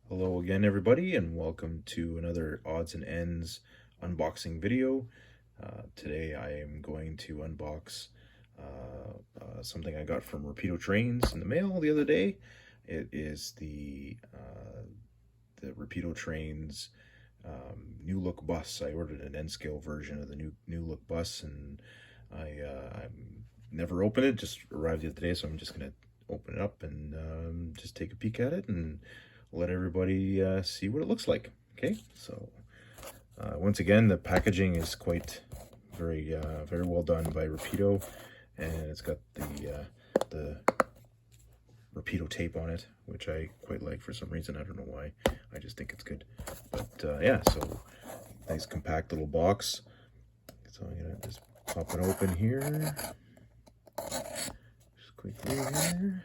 Hello again, everybody, and welcome to another odds and ends unboxing video. Today I am going to unbox something I got from Rapido Trains in the mail the other day. It is the Rapido Trains new look bus. I ordered an N scale version of the new look bus, and I never opened it. Just arrived the other day, so I'm just gonna open it up and just take a peek at it and let everybody see what it looks like. Okay, so once again, the packaging is quite very well done by Rapido, and it's got the Rapido tape on it, which I quite like for some reason. I don't know why. I just think it's good. But yeah, so nice compact little box. So I'm gonna just pop it open here. Just quickly here.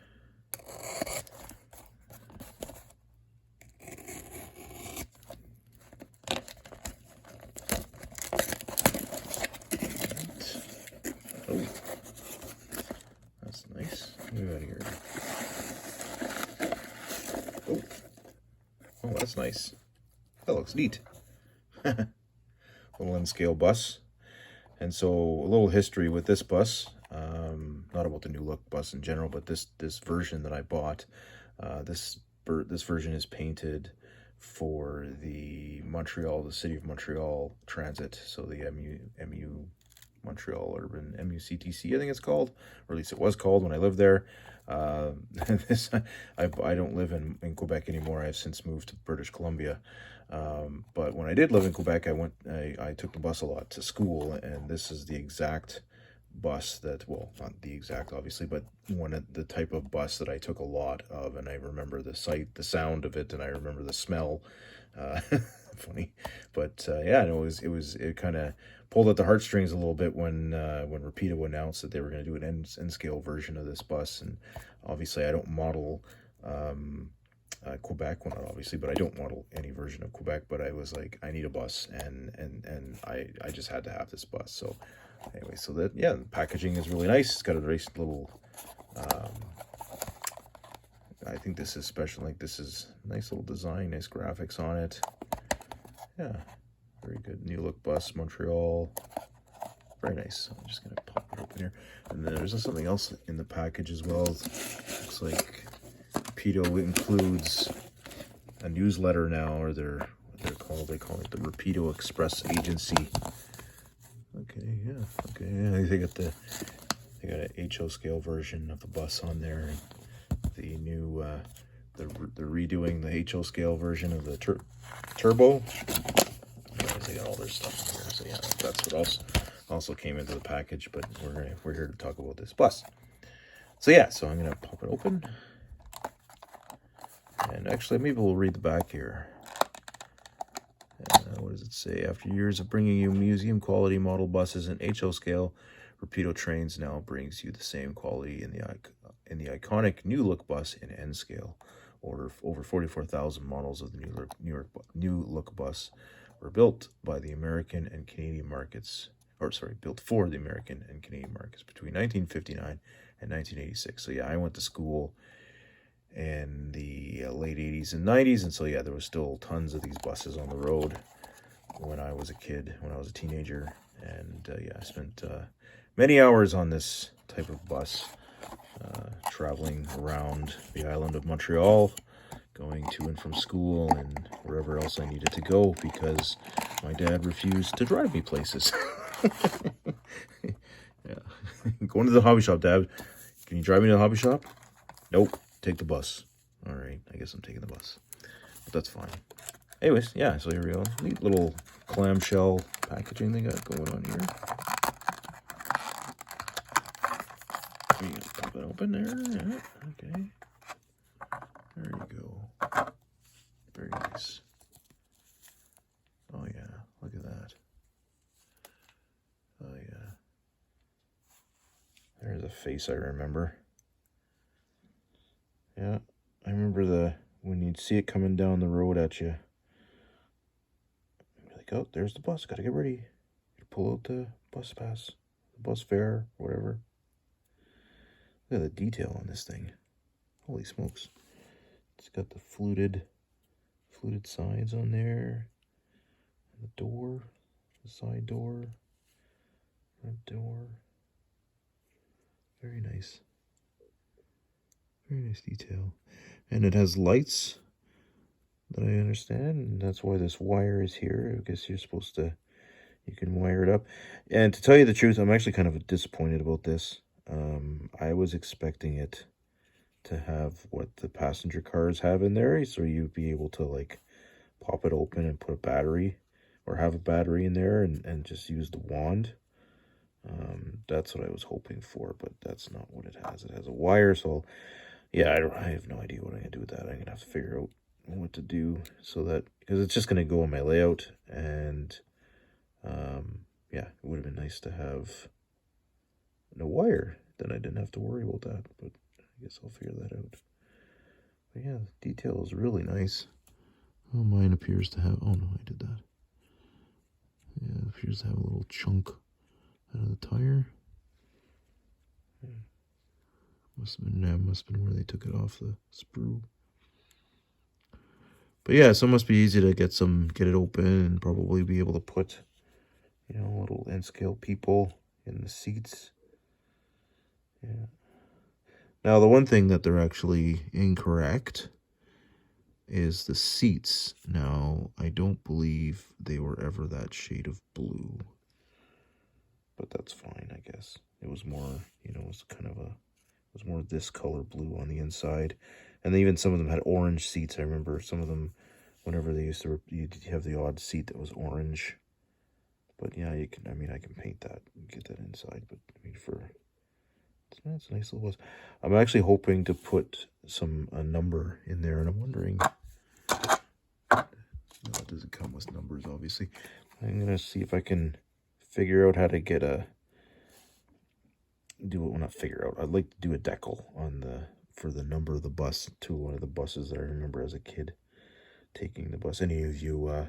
Oh, that's nice. Move out of here. Oh, that's nice. That looks neat. Little N-scale bus. And so a little history with this bus. Not about the new look bus in general, but this version that I bought. This version is painted for the City of Montreal Transit. So the MU Montreal Urban MUCTC, I think it's called, or at least it was called when I lived there. I don't live in Quebec anymore. I've since moved to British Columbia. But when I did live in Quebec, I took the bus a lot to school, and this is the exact bus that, well, not the exact obviously, but one of the type of bus that I took a lot of, and I remember the sound of it, and I remember the smell. Funny, but yeah, no, it kind of pulled at the heartstrings a little bit when Rapido announced that they were going to do an N scale version of this bus. And obviously I don't model Quebec, well, not obviously, but I don't model any version of Quebec. But I was like, I need a bus, and I just had to have this bus. So anyway, so that, yeah, the packaging is really nice. It's got a nice little I think this is special. Like, this is nice little design, nice graphics on it. Yeah, very good. New look bus, Montreal. Very nice. I'm just gonna pop it open here. And then there's something else in the package as well. Looks like Rapido includes a newsletter now, or they're called. They call it the Rapido Express Agency. Okay, yeah. Okay, yeah. They got an HO scale version of the bus on there. The new they're redoing the HO scale version of the turbo. They got all their stuff in here, so yeah, that's what also came into the package. But we're here to talk about this bus. So yeah, so I'm gonna pop it open, and actually maybe we'll read the back here. What does it say? After years of bringing you museum quality model buses in HO scale, Rapido Trains now brings you the same quality in the iconic new look bus in N scale. Over 44,000 models of the new look bus were built by the American and Canadian markets, or sorry, built for the American and Canadian markets between 1959 and 1986. So yeah, I went to school in the late 80s and 90s, and so yeah, there was still tons of these buses on the road when I was a kid, when I was a teenager. And yeah, I spent many hours on this type of bus, traveling around the island of Montreal, going to and from school and wherever else I needed to go, because my dad refused to drive me places. Yeah. Going to the hobby shop, Dad. Can you drive me to the hobby shop? Nope. Take the bus. All right, I guess I'm taking the bus, but that's fine. Anyways, yeah, so here we go. Neat little clamshell packaging they got going on here. You can pop it open there. Yeah, okay. There you go. Very nice. Oh yeah, look at that. Oh yeah. There's a face I remember. Yeah, I remember when you'd see it coming down the road at you. You're like, oh, there's the bus. Gotta get ready. You pull out the bus pass, the bus fare, whatever. Look at the detail on this thing. Holy smokes. It's got the fluted fluted sides on there. The door, the side door, front door. Very nice. Very nice detail. And it has lights that I understand, and that's why this wire is here. I guess you're supposed to, you can wire it up. And to tell you the truth, I'm actually kind of disappointed about this. I was expecting it to have what the passenger cars have in there, so you'd be able to like pop it open and put a battery, or have a battery in there and just use the wand. That's what I was hoping for, but that's not what it has. It has a wire, so yeah, I have no idea what I'm gonna do with that. I'm gonna have to figure out what to do so that, because it's just gonna go in my layout, and yeah, it would have been nice to have no wire. Then I didn't have to worry about that, but I guess I'll figure that out. But yeah, the detail is really nice. Oh, mine appears to have, oh no, I did that. Yeah, it appears to have a little chunk out of the tire. Must have been where they took it off the sprue. But yeah, so it must be easy to get it open and probably be able to put, you know, little N-scale people in the seats. Yeah. Now, the one thing that they're actually incorrect is the seats. Now, I don't believe they were ever that shade of blue. But that's fine, I guess. It was more, you know, it was kind of a, it was more this color blue on the inside. And even some of them had orange seats. I remember some of them, whenever they used to, you'd have the odd seat that was orange. But yeah, you can, I mean, I can paint that and get that inside. But I mean, it's a nice little bus. I'm actually hoping to put a number in there, and I'm wondering, no, it doesn't come with numbers, obviously. I'm gonna see if I can figure out how to get not figure out. I'd like to do a decal on for the number of the bus to one of the buses that I remember as a kid taking the bus. Any of you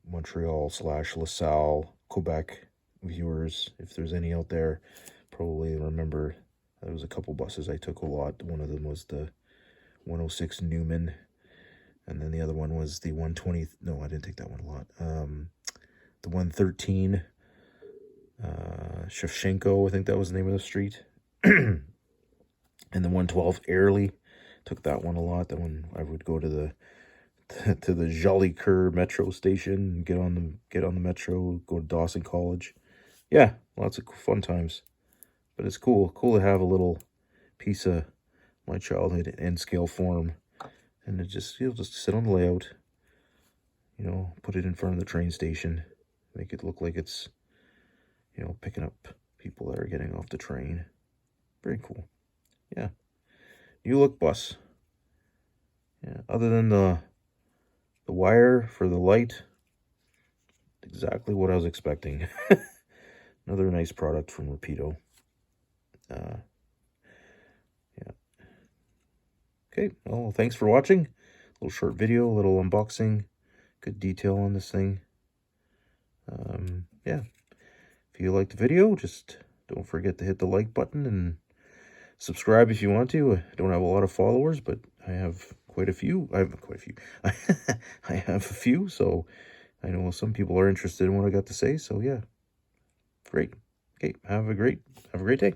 Montreal/LaSalle, Quebec viewers, if there's any out there, probably remember there was a couple buses I took a lot. One of them was the 106 Newman, and then the other one was the 120. No, I didn't take that one a lot. The 113 Shevchenko, I think that was the name of the street. And the 112 Airlie, took that one a lot. That one I would go to the Jolicoeur metro station, get on the metro, go to Dawson College. Yeah, lots of fun times. But it's cool to have a little piece of my childhood in N-scale form, and it just, you'll just sit on the layout, you know, put it in front of the train station, make it look like it's, you know, picking up people that are getting off the train. Very cool. Yeah. New look bus. Yeah. Other than the wire for the light, exactly what I was expecting. Another nice product from Rapido. Yeah. Okay. Well, thanks for watching. A little short video, a little unboxing. Good detail on this thing. Yeah. If you liked the video, just don't forget to hit the like button and subscribe if you want to. I don't have a lot of followers, but I have quite a few. I have quite a few. I have a few, so I know some people are interested in what I got to say. So yeah, great. Okay, have a great day.